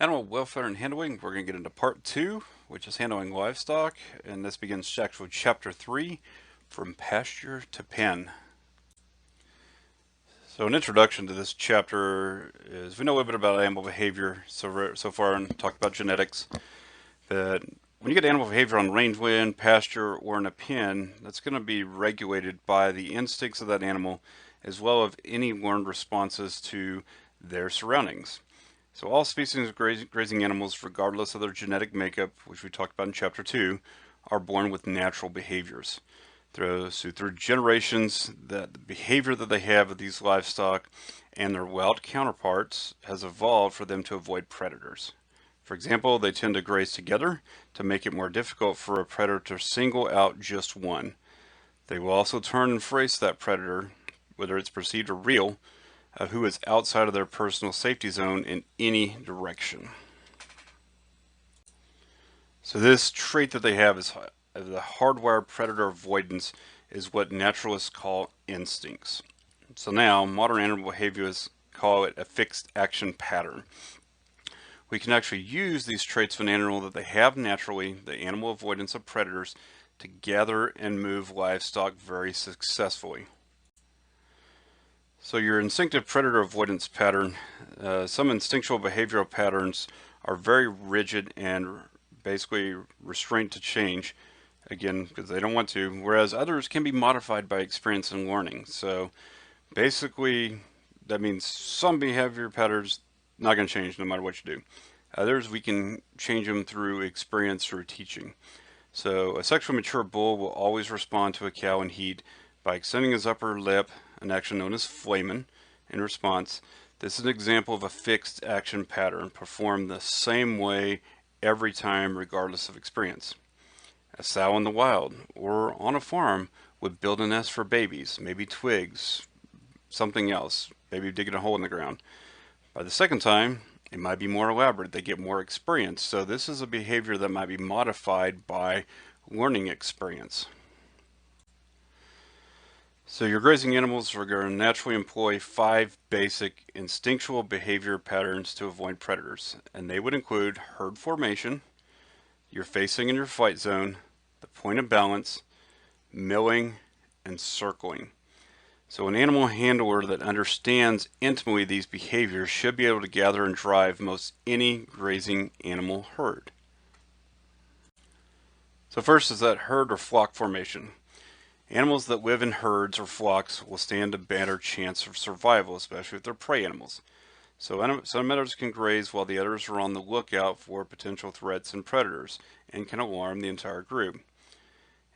Animal welfare and handling, we're going to get into part 2, which is handling livestock, and this begins actually chapter 3, From Pasture to Pen. So an introduction to this chapter is we know a little bit about animal behavior so far and talked about genetics, but when you get animal behavior on rangeland, pasture, or in a pen, that's going to be regulated by the instincts of that animal as well as any learned responses to their surroundings. So all species of grazing animals, regardless of their genetic makeup, which we talked about in chapter 2, are born with natural behaviors. Through generations, that the behavior that they have of these livestock and their wild counterparts has evolved for them to avoid predators. For example, they tend to graze together to make it more difficult for a predator to single out just one. They will also turn and face that predator, whether it's perceived or real, who is outside of their personal safety zone in any direction. So this trait that they have is the hardwired predator avoidance is what naturalists call instincts. So now modern animal behaviorists call it a fixed action pattern. We can actually use these traits of an animal that they have naturally, the animal avoidance of predators, to gather and move livestock very successfully. So your instinctive predator avoidance pattern, some instinctual behavioral patterns are very rigid and basically restrained to change, again, because they don't want to, whereas others can be modified by experience and learning. So basically, that means some behavior patterns not going to change no matter what you do. Others, we can change them through experience, through teaching. So a sexually mature bull will always respond to a cow in heat by extending his upper lip, an action known as flamen, in response. This is an example of a fixed action pattern performed the same way every time regardless of experience. A sow in the wild or on a farm would build a nest for babies, maybe twigs, something else, maybe digging a hole in the ground. By the second time, it might be more elaborate. They get more experience. So this is a behavior that might be modified by learning experience. So your grazing animals are going to naturally employ 5 basic instinctual behavior patterns to avoid predators, and they would include herd formation, your facing in your flight zone, the point of balance, milling, and circling. So an animal handler that understands intimately these behaviors should be able to gather and drive most any grazing animal herd. So first is that herd or flock formation. Animals that live in herds or flocks will stand a better chance of survival, especially if they're prey animals. So some animals can graze while the others are on the lookout for potential threats and predators and can alarm the entire group.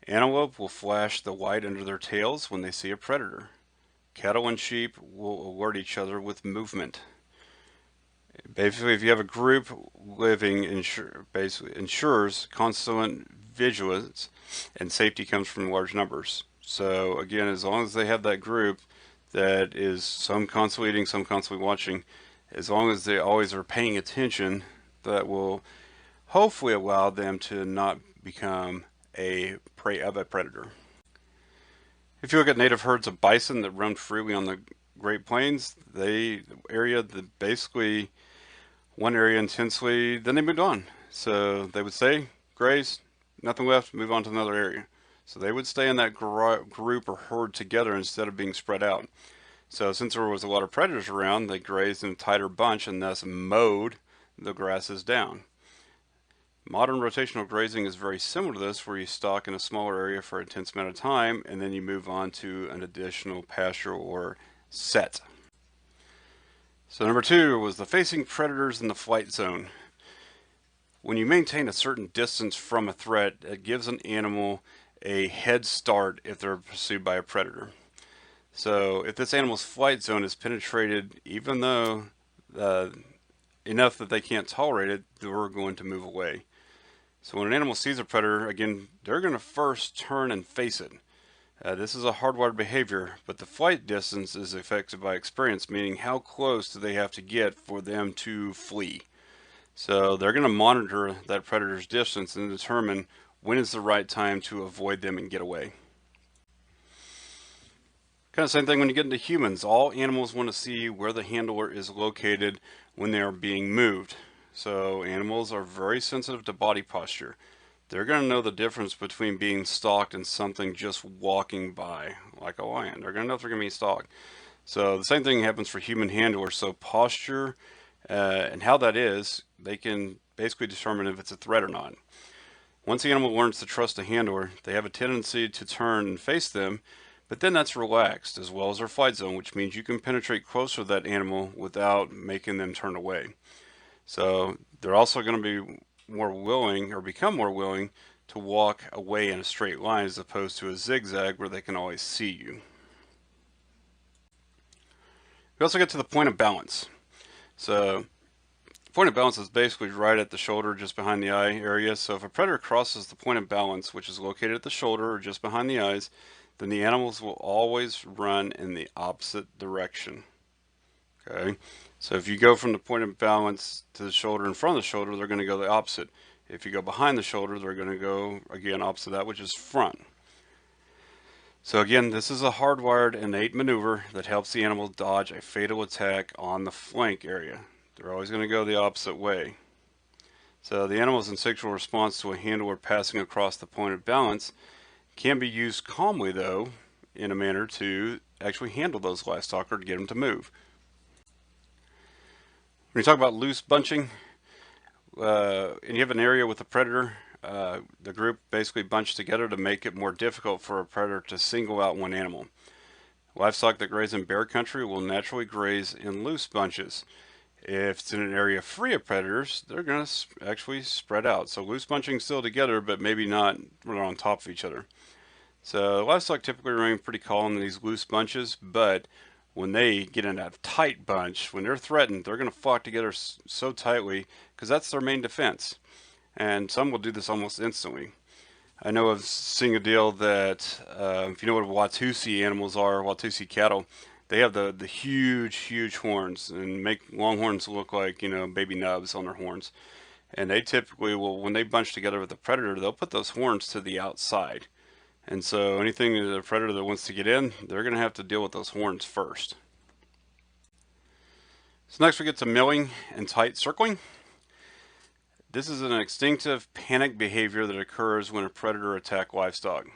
Antelope will flash the white under their tails when they see a predator. Cattle and sheep will alert each other with movement. Basically, if you have a group living, basically ensures constant vigilance, and safety comes from large numbers. So again, as long as they have that group that is some constantly eating, some constantly watching, as long as they always are paying attention, that will hopefully allow them to not become a prey of a predator. If you look at native herds of bison that roam freely on the Great Plains, basically one area intensely, then they moved on. So they would stay, graze, nothing left, move on to another area. So they would stay in that group or herd together instead of being spread out. So since there was a lot of predators around, they grazed in a tighter bunch and thus mowed the grasses down. Modern rotational grazing is very similar to this, where you stock in a smaller area for an intense amount of time and then you move on to an additional pasture or set. So number 2 was the facing predators in the flight zone. When you maintain a certain distance from a threat, it gives an animal a head start if they're pursued by a predator. So if this animal's flight zone is penetrated, even though enough that they can't tolerate it, they're going to move away. So when an animal sees a predator, again, they're going to first turn and face it. This is a hardwired behavior, but the flight distance is affected by experience, meaning how close do they have to get for them to flee. So they're going to monitor that predator's distance and determine when is the right time to avoid them and get away. Kind of same thing when you get into humans. All animals want to see where the handler is located when they are being moved. So animals are very sensitive to body posture. They're going to know the difference between being stalked and something just walking by, like a lion. They're going to know if they're going to be stalked. So the same thing happens for human handlers. So posture and how that is, they can basically determine if it's a threat or not. Once the animal learns to trust a handler, they have a tendency to turn and face them, but then that's relaxed, as well as their fight zone, which means you can penetrate closer to that animal without making them turn away. So they're also going to be more willing or become more willing to walk away in a straight line as opposed to a zigzag where they can always see you. We also get to the point of balance. So point of balance is basically right at the shoulder, just behind the eye area. So if a predator crosses the point of balance, which is located at the shoulder or just behind the eyes, then the animals will always run in the opposite direction. Okay, so if you go from the point of balance to the shoulder in front of the shoulder, they're going to go the opposite. If you go behind the shoulder, they're going to go again opposite that, which is front. So again, this is a hardwired innate maneuver that helps the animal dodge a fatal attack on the flank area. They're always going to go the opposite way. So the animal's instinctual response to a handler passing across the point of balance can be used calmly, though, in a manner to actually handle those livestock or to get them to move. When you talk about loose bunching, and you have an area with a predator, the group basically bunched together to make it more difficult for a predator to single out one animal. Livestock that graze in bear country will naturally graze in loose bunches. If it's in an area free of predators, they're going to actually spread out. So loose bunching still together, but maybe not right on top of each other. So livestock typically remain pretty calm in these loose bunches, but when they get in a tight bunch, when they're threatened, they're going to flock together so tightly because that's their main defense. And some will do this almost instantly. I know of seeing a deal that if you know what Watusi animals are, Watusi cattle, they have the huge horns and make longhorns look like, baby nubs on their horns. And they typically will, when they bunch together with a predator, they'll put those horns to the outside. And so anything the predator that wants to get in, they're going to have to deal with those horns first. So next we get to milling and tight circling. This is an instinctive panic behavior that occurs when a predator attacks livestock.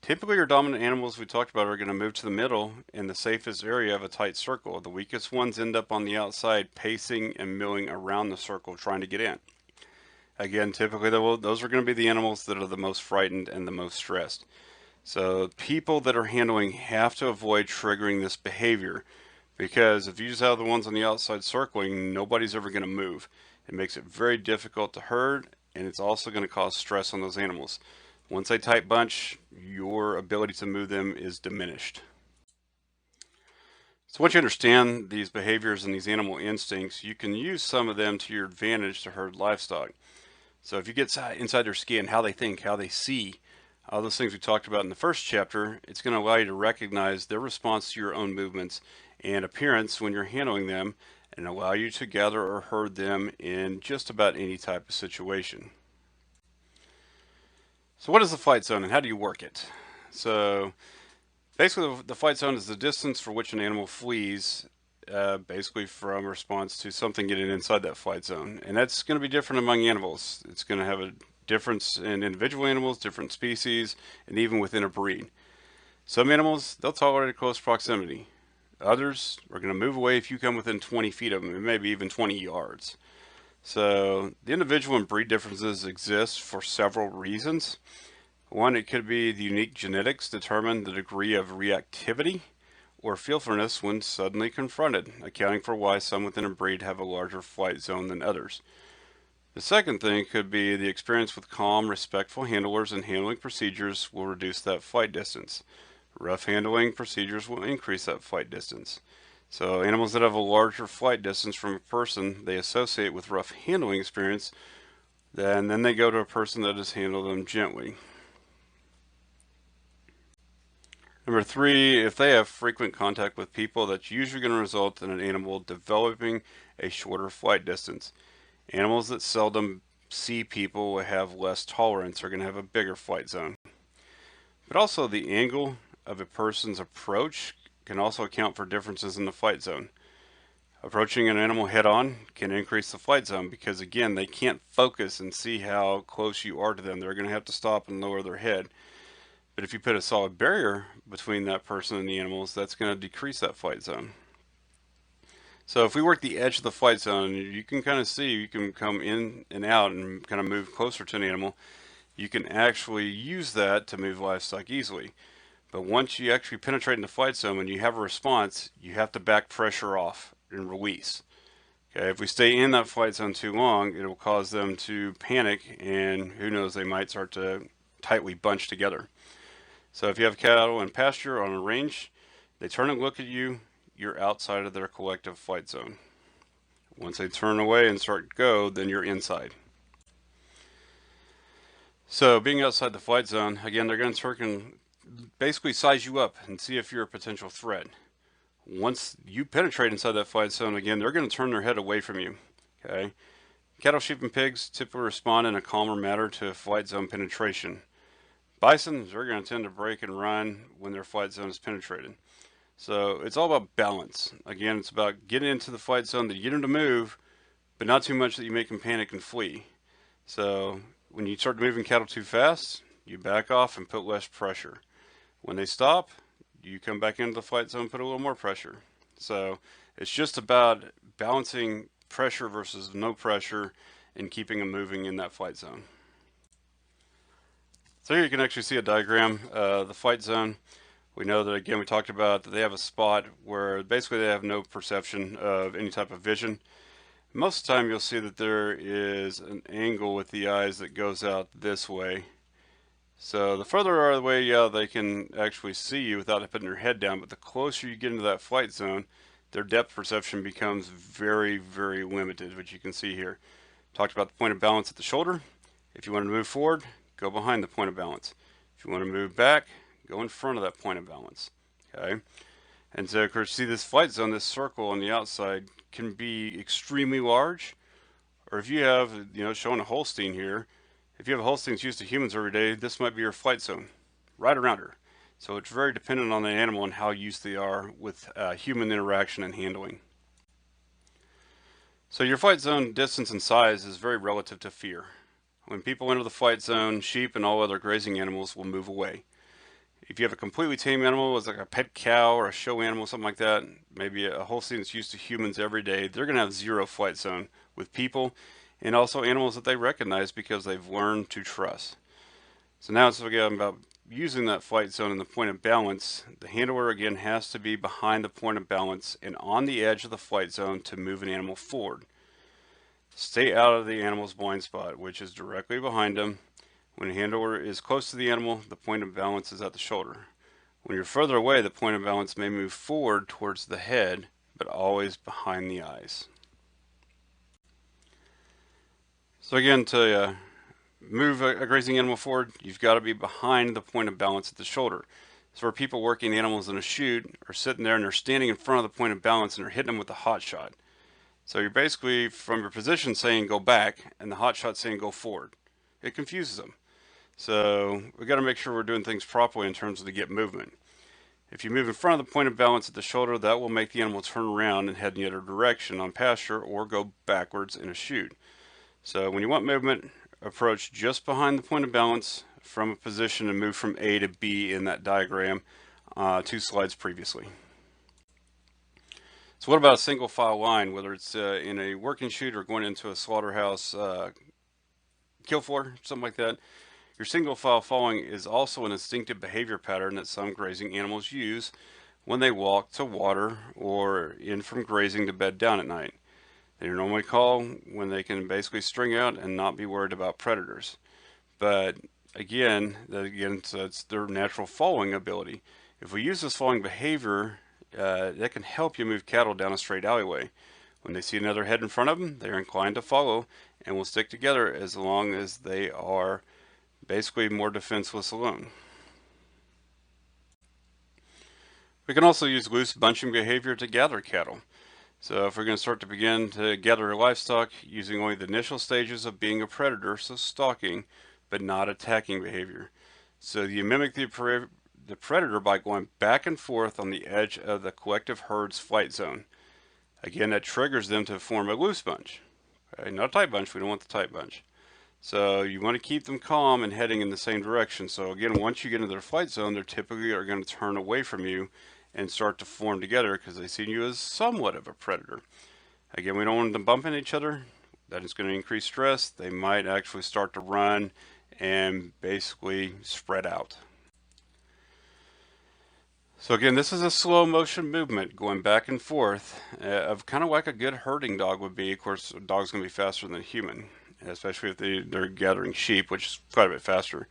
Typically your dominant animals we talked about are going to move to the middle in the safest area of a tight circle. The weakest ones end up on the outside pacing and milling around the circle trying to get in. Again, typically those are going to be the animals that are the most frightened and the most stressed. So people that are handling have to avoid triggering this behavior because if you just have the ones on the outside circling, nobody's ever going to move. It makes it very difficult to herd, and it's also going to cause stress on those animals. Once they tight bunch, your ability to move them is diminished. So once you understand these behaviors and these animal instincts, you can use some of them to your advantage to herd livestock. So if you get inside their skin, how they think, how they see, all those things we talked about in the first chapter, it's going to allow you to recognize their response to your own movements and appearance when you're handling them and allow you to gather or herd them in just about any type of situation. So what is the fight zone and how do you work it? So basically the fight zone is the distance for which an animal flees basically from response to something getting inside that fight zone. And that's going to be different among animals. It's going to have a difference in individual animals, different species, and even within a breed. Some animals, they'll tolerate close proximity. Others are going to move away if you come within 20 feet of them, and maybe even 20 yards. So the individual and breed differences exist for several reasons. One, it could be the unique genetics determine the degree of reactivity or fearfulness when suddenly confronted, accounting for why some within a breed have a larger flight zone than others. The second thing could be the experience with calm, respectful handlers and handling procedures will reduce that flight distance. Rough handling procedures will increase that flight distance. So animals that have a larger flight distance from a person they associate with rough handling experience, then they go to a person that has handled them gently. Number three, if they have frequent contact with people, that's usually going to result in an animal developing a shorter flight distance. Animals that seldom see people will have less tolerance, are going to have a bigger flight zone. But also the angle of a person's approach can also account for differences in the flight zone. Approaching an animal head on can increase the flight zone because, again, they can't focus and see how close you are to them. They're going to have to stop and lower their head. But if you put a solid barrier between that person and the animals, that's going to decrease that flight zone. So if we work the edge of the flight zone, you can kind of see, you can come in and out and kind of move closer to an animal. You can actually use that to move livestock easily. But once you actually penetrate in the flight zone and you have a response, you have to back pressure off and release. Okay, if we stay in that flight zone too long, it will cause them to panic, and who knows, they might start to tightly bunch together. So if you have cattle in pasture on a range, they turn and look at you, you're outside of their collective flight zone. Once they turn away and start to go, then you're inside. So being outside the flight zone, again, they're going to turn and basically size you up and see if you're a potential threat. Once you penetrate inside that flight zone, again, they're going to turn their head away from you. Okay. Cattle, sheep, and pigs typically respond in a calmer manner to flight zone penetration. Bison, they're going to tend to break and run when their flight zone is penetrated. So it's all about balance. Again, it's about getting into the flight zone that you get them to move, but not too much that you make them panic and flee. So when you start moving cattle too fast, you back off and put less pressure. When they stop, you come back into the flight zone, put a little more pressure. So it's just about balancing pressure versus no pressure and keeping them moving in that flight zone. So here you can actually see a diagram, the flight zone. We know that, again, we talked about that they have a spot where basically they have no perception of any type of vision. Most of the time you'll see that there is an angle with the eyes that goes out this way. So the further away, yeah, they can actually see you without putting their head down, but the closer you get into that flight zone, their depth perception becomes very, very limited, which you can see here. Talked about the point of balance at the shoulder. If you want to move forward, go behind the point of balance. If you want to move back, go in front of that point of balance. Okay? And so, of course, see this flight zone, this circle on the outside can be extremely large. Or if you have, showing a Holstein here, if you have a Holstein that's used to humans every day, this might be your flight zone, right around her. So it's very dependent on the animal and how used they are with human interaction and handling. So your flight zone distance and size is very relative to fear. When people enter the flight zone, sheep and all other grazing animals will move away. If you have a completely tame animal, it's like a pet cow or a show animal, something like that, maybe a Holstein that's used to humans every day, they're going to have zero flight zone with people and also animals that they recognize because they've learned to trust. So now it's again about using that flight zone and the point of balance. The handler again has to be behind the point of balance and on the edge of the flight zone to move an animal forward. Stay out of the animal's blind spot, which is directly behind them. When a handler is close to the animal, the point of balance is at the shoulder. When you're further away, the point of balance may move forward towards the head, but always behind the eyes. So again, to move a grazing animal forward, you've got to be behind the point of balance at the shoulder. So where people working animals in a chute are sitting there and they're standing in front of the point of balance and they're hitting them with a hot shot. So you're basically from your position saying go back and the hot shot saying go forward. It confuses them. So we got to make sure we're doing things properly in terms of the get movement. If you move in front of the point of balance at the shoulder, that will make the animal turn around and head in the other direction on pasture or go backwards in a chute. So when you want movement, approach just behind the point of balance from a position and move from A to B in that diagram 2 slides previously. So what about a single file line, whether it's in a working chute or going into a slaughterhouse kill floor, something like that? Your single file following is also an instinctive behavior pattern that some grazing animals use when they walk to water or in from grazing to bed down at night. They are normally called when they can basically string out and not be worried about predators. But again, it's their natural following ability. If we use this following behavior, that can help you move cattle down a straight alleyway. When they see another head in front of them, they're inclined to follow and will stick together as long as they are basically more defenseless alone. We can also use loose bunching behavior to gather cattle. So if we're going to start to begin to gather livestock using only the initial stages of being a predator, so stalking, but not attacking behavior. So you mimic the predator by going back and forth on the edge of the collective herd's flight zone. Again, that triggers them to form a loose bunch. Okay? Not a tight bunch, we don't want the tight bunch. So you want to keep them calm and heading in the same direction. So again, once you get into their flight zone, they typically are going to turn away from you and start to form together because they see you as somewhat of a predator. Again, we don't want them bumping each other. That is going to increase stress. They might actually start to run and basically spread out. So again, this is a slow motion movement going back and forth of kind of like a good herding dog would be. Of course, a dog's going to be faster than a human, especially if they're gathering sheep, which is quite a bit faster.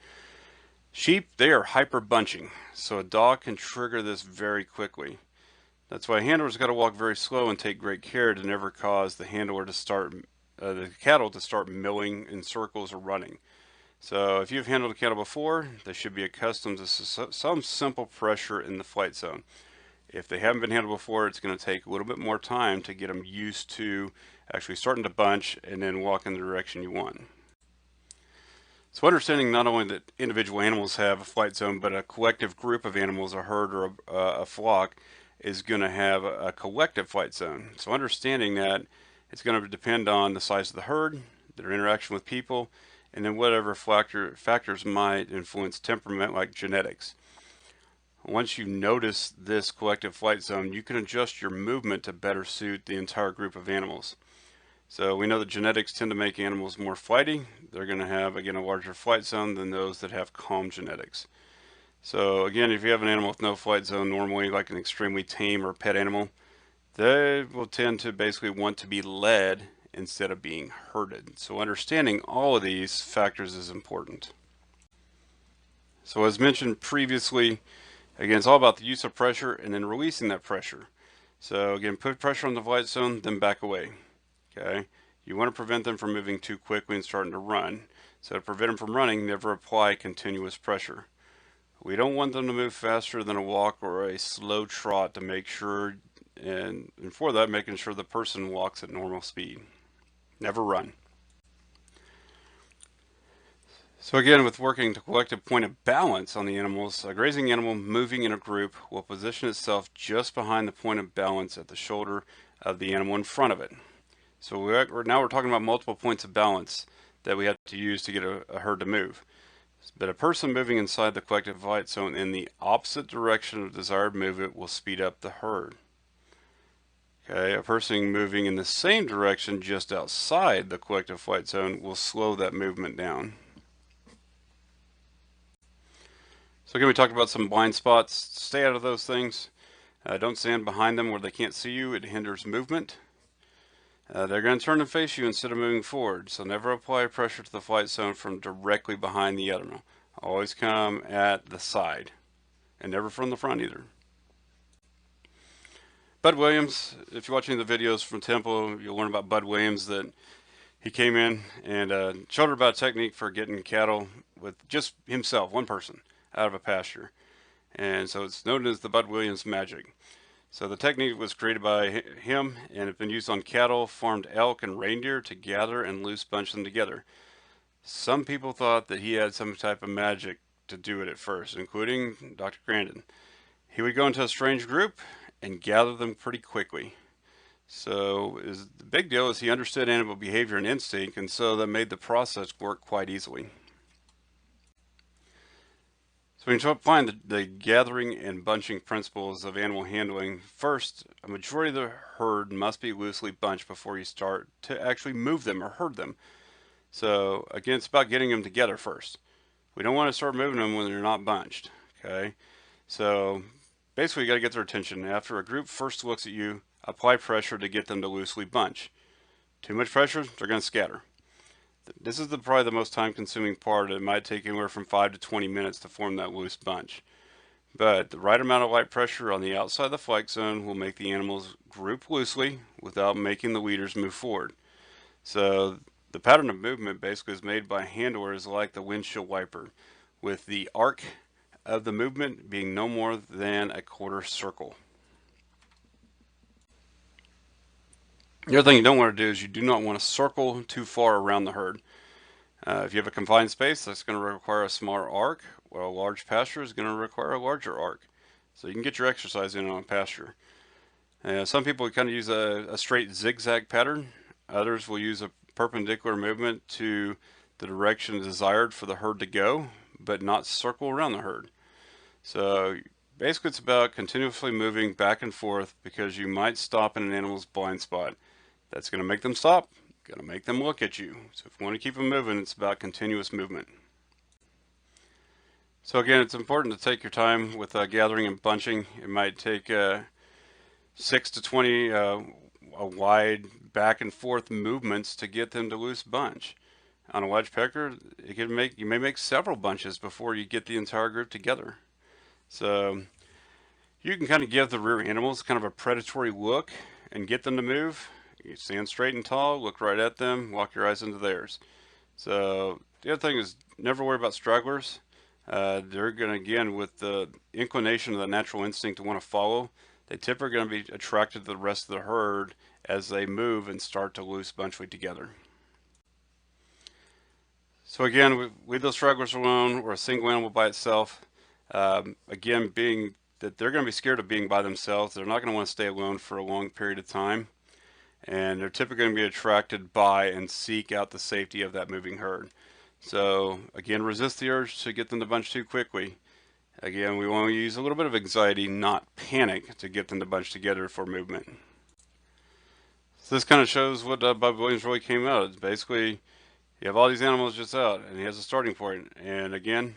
Sheep, they are hyper bunching, so a dog can trigger this very quickly. That's why a handler's got to walk very slow and take great care to never cause the handler to start, the cattle to start milling in circles or running. So if you've handled a cattle before, they should be accustomed to some simple pressure in the flight zone. If they haven't been handled before, it's going to take a little bit more time to get them used to actually starting to bunch and then walk in the direction you want. So understanding not only that individual animals have a flight zone, but a collective group of animals, a herd or a flock, is going to have a collective flight zone. So understanding that it's going to depend on the size of the herd, their interaction with people, and then whatever factors might influence temperament like genetics. Once you notice this collective flight zone, you can adjust your movement to better suit the entire group of animals. So we know that genetics tend to make animals more flighty. They're going to have, again, a larger flight zone than those that have calm genetics. So again, if you have an animal with no flight zone, normally like an extremely tame or pet animal, they will tend to basically want to be led instead of being herded. So understanding all of these factors is important. So as mentioned previously, again, it's all about the use of pressure and then releasing that pressure. So again, put pressure on the flight zone, then back away. Okay, you want to prevent them from moving too quickly and starting to run. So to prevent them from running, never apply continuous pressure. We don't want them to move faster than a walk or a slow trot to make sure, and for that, making sure the person walks at normal speed. Never run. So again, with working to collective point of balance on the animals, a grazing animal moving in a group will position itself just behind the point of balance at the shoulder of the animal in front of it. So now we're talking about multiple points of balance that we have to use to get a herd to move. But a person moving inside the collective flight zone in the opposite direction of desired movement will speed up the herd. Okay, a person moving in the same direction just outside the collective flight zone will slow that movement down. So again, we talked about some blind spots. Stay out of those things. Don't stand behind them where they can't see you. It hinders movement. They're going to turn and face you instead of moving forward. So never apply pressure to the flight zone from directly behind the animal. Always come at the side and never from the front either. Bud Williams, if you're watching the videos from Temple, you'll learn about Bud Williams, that he came in and showed her about a technique for getting cattle with just himself, one person, out of a pasture. And so it's known as the Bud Williams magic. So the technique was created by him and it's been used on cattle, farmed elk, and reindeer to gather and loose bunch them together. Some people thought that he had some type of magic to do it at first, including Dr. Grandin. He would go into a strange group and gather them pretty quickly. So the big deal is he understood animal behavior and instinct, and so that made the process work quite easily. So when you're applying the gathering and bunching principles of animal handling, first, a majority of the herd must be loosely bunched before you start to actually move them or herd them. So again, it's about getting them together first. We don't want to start moving them when they're not bunched, okay? So basically you got to get their attention. After a group first looks at you, apply pressure to get them to loosely bunch. Too much pressure, they're going to scatter. This is probably the most time consuming part. It might take anywhere from 5 to 20 minutes to form that loose bunch. But the right amount of light pressure on the outside of the flight zone will make the animals group loosely without making the leaders move forward. So the pattern of movement basically is made by handlers like the windshield wiper, with the arc of the movement being no more than a quarter circle. The other thing you don't want to do is you do not want to circle too far around the herd. If you have a confined space, that's going to require a smaller arc, while a large pasture is going to require a larger arc. So you can get your exercise in on a pasture. Some people kind of use a straight zigzag pattern. Others will use a perpendicular movement to the direction desired for the herd to go, but not circle around the herd. So basically it's about continuously moving back and forth because you might stop in an animal's blind spot. That's going to make them stop, going to make them look at you. So if you want to keep them moving, it's about continuous movement. So again, it's important to take your time with gathering and bunching. It might take 6 to 20 a wide back and forth movements to get them to loose bunch. On a wedge pecker, you may make several bunches before you get the entire group together. So you can kind of give the rear animals kind of a predatory look and get them to move. You stand straight and tall, look right at them, walk your eyes into theirs. So the other thing is never worry about stragglers. They're going to, again, with the inclination of the natural instinct to want to follow, they typically are going to be attracted to the rest of the herd as they move and start to loose bunch weed together. So again, leave those stragglers alone or a single animal by itself. Again, being that they're going to be scared of being by themselves, they're not going to want to stay alone for a long period of time. And they're typically going to be attracted by and seek out the safety of that moving herd. So again, resist the urge to get them to bunch too quickly. Again, we want to use a little bit of anxiety, not panic, to get them to bunch together for movement. So this kind of shows what Bob Williams really came out. It's basically, you have all these animals just out, and he has a starting point. And again,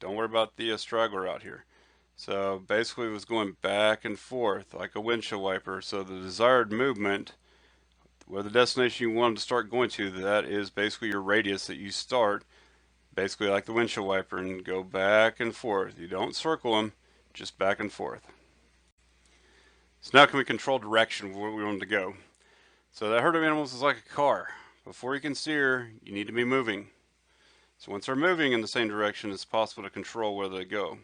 don't worry about the straggler out here. So basically it was going back and forth like a windshield wiper. So the desired movement, where the destination you want them to start going to, that is basically your radius that you start, basically like the windshield wiper, and go back and forth. You don't circle them, just back and forth. So now can we control direction where we want them to go? So that herd of animals is like a car. Before you can steer, you need to be moving. So once they're moving in the same direction, it's possible to control where they go.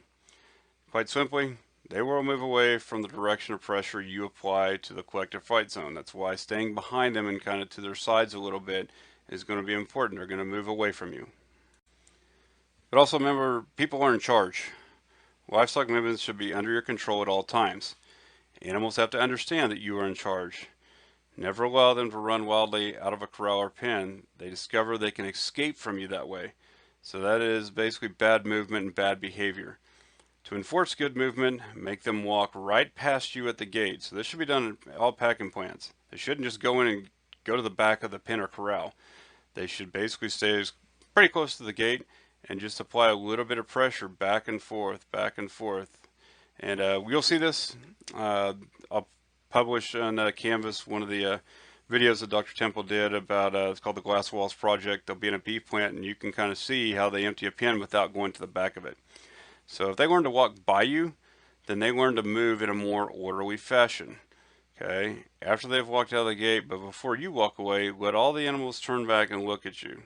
Quite simply, they will move away from the direction of pressure you apply to the collective flight zone. That's why staying behind them and kind of to their sides a little bit is going to be important. They're going to move away from you. But also remember, people are in charge. Livestock movements should be under your control at all times. Animals have to understand that you are in charge. Never allow them to run wildly out of a corral or pen. They discover they can escape from you that way. So that is basically bad movement and bad behavior. To enforce good movement, make them walk right past you at the gate. So this should be done in all packing plants. They shouldn't just go in and go to the back of the pen or corral. They should basically stay pretty close to the gate and just apply a little bit of pressure back and forth, back and forth. And you'll see this. I'll publish on Canvas one of the videos that Dr. Temple did about, it's called the Glass Walls Project. They'll be in a bee plant, and you can kind of see how they empty a pen without going to the back of it. So if they learn to walk by you, then they learn to move in a more orderly fashion. Okay, after they've walked out of the gate, but before you walk away, let all the animals turn back and look at you.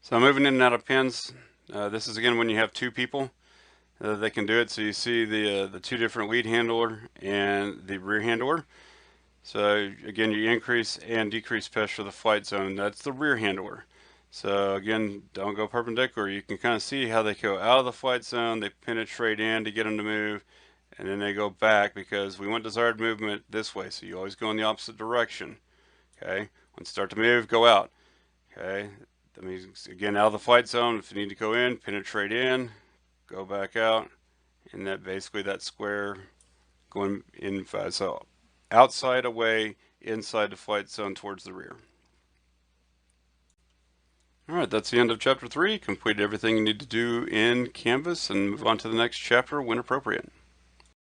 So moving in and out of pens, this is again when you have two people. They can do it. So you see the two different lead handler and the rear handler. So again, you increase and decrease pressure of the flight zone. That's the rear handler. So again, don't go perpendicular. You can kind of see how they go out of the flight zone, they penetrate in to get them to move, and then they go back because we want desired movement this way. So you always go in the opposite direction. Okay, when you start to move, go out. Okay, that means again out of the flight zone. If you need to go in, penetrate in, go back out, and that basically that square going in. So outside, away, inside the flight zone towards the rear. All right, that's the end of chapter 3. Completed everything you need to do in Canvas and move on to the next chapter when appropriate.